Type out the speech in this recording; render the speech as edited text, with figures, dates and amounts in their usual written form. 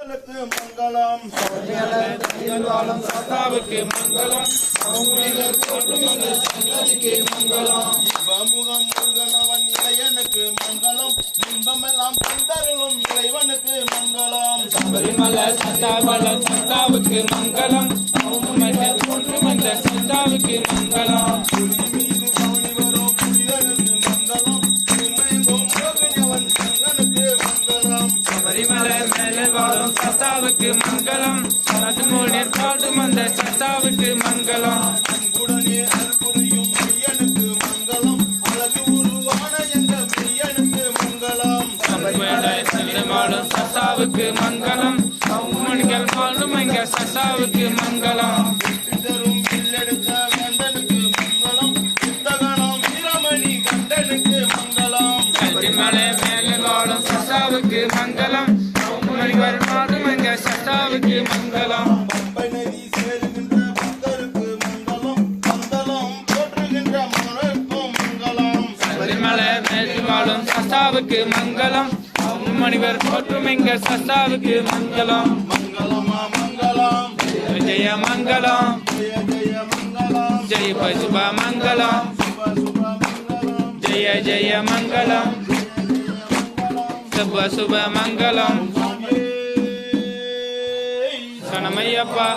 மங்களம் சாத்தாவுக்கு மங்களம் முகம் முருகனவன் இளையனுக்கு மங்களம் இன்பமெல்லாம் தந்தருளும் இறைவனுக்கு மங்களம் சபரிமலை சாத்தாவுக்கு மங்களம் வந்த சாத்தாவுக்கு மங்களம் மீது கவனி வரும் புனிதனுக்கு மங்களம் உண்மையெங்கும் மோகினியவன் சங்கனுக்கு மங்களம் சபரிமலை மேலே வாழும் சாத்தாவுக்கு மங்களம் அதுமூடிய பாடு வந்த சாத்தாவுக்கு மங்களம் அன்புடனே அற்புரியும் மெய்யனுக்கு மங்களம் அழகு உருவான எங்கள் மெய்யனுக்கு மங்களம் சபரிமலை வாழும் சாத்தாவுக்கு மங்களம் மணிகள் வாழும் எங்க சாத்தாவுக்கு மங்களம் தரும் இல்லெடுத்த வேண்டனுக்கு மங்களம் புத்தகனம் வீரமணி கண்டனுக்கு மங்களம் சபரிமலை மேலே வாழும் சாத்தாவுக்கு மங்களம் மணிகள் வாழும் எங்க சாத்தாவுக்கு மங்களம் பம்பை நதி சேருகின்ற பக்தருக்கு மங்களம் பந்தலம் போற்றுகின்ற மனக்கும் மங்களம் சபரிமலை மேலே வாழும் சாத்தாவுக்கு மங்களம் மணிவர் போற்றும் எங்க சாத்தாவுக்கு மங்களம் மங்களமா மங்களம் ஜெய மங்களம் ஜெய ஜெய மங்களம் ஜெய பசுப மங்களம் சுப சுப மங்களம் ஜெய ஜெய மங்களம் சுப சுப மங்களம் சுவாமியே சனமையப்பா